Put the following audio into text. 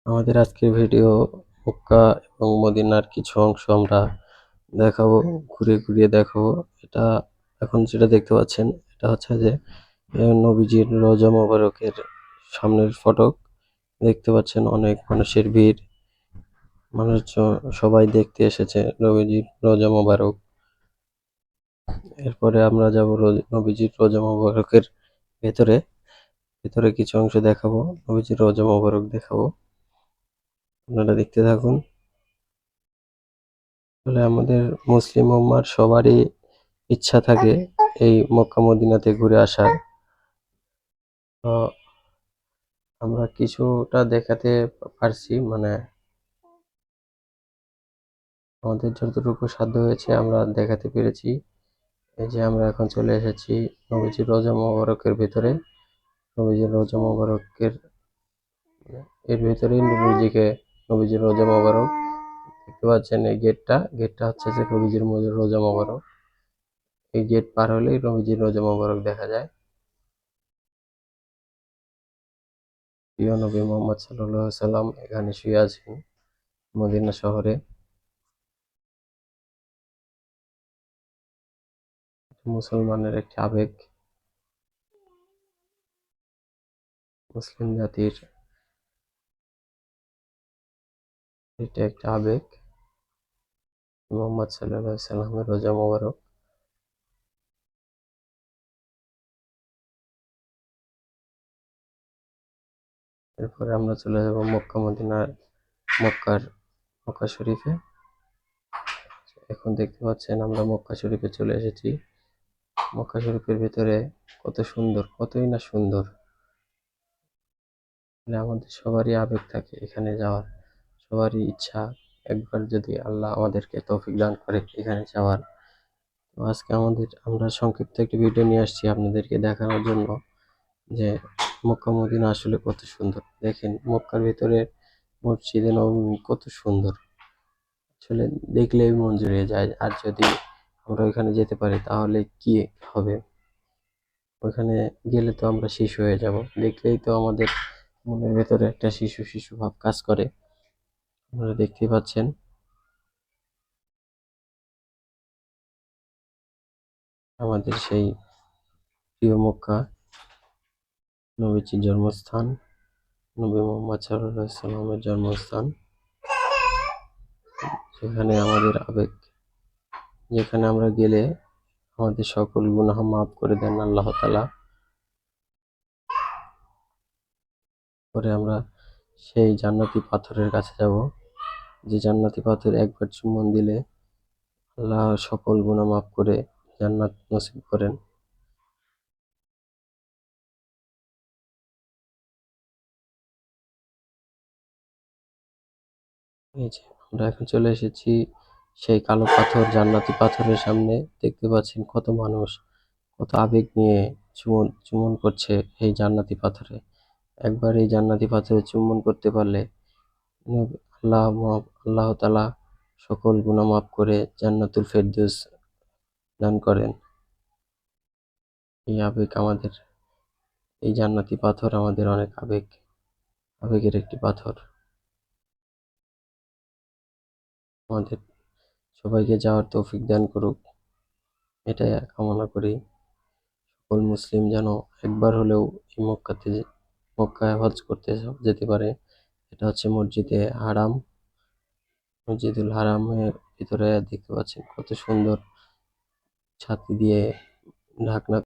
আমাদের আজকের ভিডিও মক্কা এবং মদিনার কিছু অংশ আমরা দেখাবো, ঘুরিয়ে দেখাবো। এটা এখন যেটা দেখতে পাচ্ছেন এটা হচ্ছে যে নবীজির রওজা মোবারকের সামনের ফটক। দেখতে পাচ্ছেন অনেক মানুষের ভিড়, মানুষজন সবাই দেখতে এসেছে নবীজির রওজা মোবারক। এরপরে আমরা যাব নবীজির রওজা মোবারকের ভেতরে ভেতরে কিছু অংশ দেখাবো, নবীজির রওজা মোবারক দেখাবো। আপনারা দেখতে থাকুন। আসলে আমাদের মুসলিম উম্মার সবারই ইচ্ছা থাকে এই মক্কা মদিনাতে ঘুরে আসার। তো আমরা কিছুটা দেখাতে পারছি, মানে আমাদের যতটুকু সাধ্য হয়েছে আমরা দেখাতে পেরেছি। এই যে আমরা এখন চলে এসেছি নবীজির রওজা মোবারকের ভিতরে। নবীজির রওজা মোবারকের এর ভিতরেই নবীজির রওজা মোবারক দেখতে পাচ্ছেন। এই গেটটা হচ্ছে যে নবীজির রওজা মোবারক। এই গেট পার হলেই নবীজির রওজা মোবারক দেখা যায়। প্রিয় নবী মুহাম্মদ সাল্লাল্লাহু আলাইহি সাল্লাম এখানে শুয়ে আছেন মদিনা শহরে। মুসলমানের একটি আবেগ, মুসলিম জাতির এটা একটা আবেগ, মুহাম্মদ সাল্লাল্লাহু আলাইহি সাল্লামের রোজা মোবারক। এরপরে আমরা চলে যাব মক্কা শরীফে। এখন দেখতে পাচ্ছেন আমরা মক্কা শরীফে চলে এসেছি। মক্কা শরীফের ভেতরে কত সুন্দর, কতই না সুন্দর। আমাদের সবারই আবেগ থাকে এখানে যাওয়ার, সবারই ইচ্ছা একবার যদি আল্লাহ আমাদেরকে তৌফিক দান করে এখানে যাওয়ার। তো আজকে আমরা সংক্ষিপ্ত একটি ভিডিও নিয়ে আসছি আপনাদেরকে দেখানোর জন্য যে মক্কা মদিনা আসলে কত সুন্দর। দেখেন মক্কার ভিতরে মসজিদে নববী কত সুন্দর, আসলে দেখলেই মন জুড়িয়ে যায়। আর যদি আমরা ওইখানে যেতে পারি তাহলে কি হবে, ওইখানে গেলে তো আমরা শিশু হয়ে যাব। দেখলেই তো আমাদের মনের ভেতরে একটা শিশু শিশু ভাব কাজ করে। আপনারা দেখতেই পাচ্ছেন আমাদের সেই প্রিয় মক্কা, নবীজির জন্মস্থান, নবী মুহাম্মদ সাল্লাল্লাহু আলাইহি সাল্লামের জন্মস্থান। সেখানে আমাদের আবেগ, যেখানে আমরা গেলে আমাদের সকল গুনাহ মাফ করে দেন আল্লাহ তাআলা। পরে আমরা সেই জান্নাতি পাথরের কাছে যাব, যে জান্নাতি পাথর একবার চুম্বন দিলে আল্লাহ সকল গুনাহ মাফ করে জান্নাত নসিব করেন। এই যে আমরা এখন চলে এসেছি সেই কালো পাথর জান্নাতি পাথরের সামনে। দেখতে পাচ্ছেন কত মানুষ, কত আবেগ নিয়ে চুম্বন করছে এই জান্নাতি পাথরে। একবার এই জান্নাতি পাথরে চুম্বন করতে পারলে আল্লাহ তাআলা সকল গুনাহ মাফ করে জান্নাতুল ফেরদৌস দান করেন। এই আবেগ আমাদের, এই জান্নাতি পাথর আমাদের অনেক আবেগের একটি পাথর। আমাদের সবাইকে যাওয়ার তৌফিক দান করুক, এটাই কামনা করি। সকল মুসলিম যেন একবার হলেও এই মক্কায় হজ করতে যেতে পারে। এটা হচ্ছে মসজিদুল হারামের ভিতরে দেখতে পাচ্ছেন কত সুন্দর ছাতি দিয়ে ঢাকনা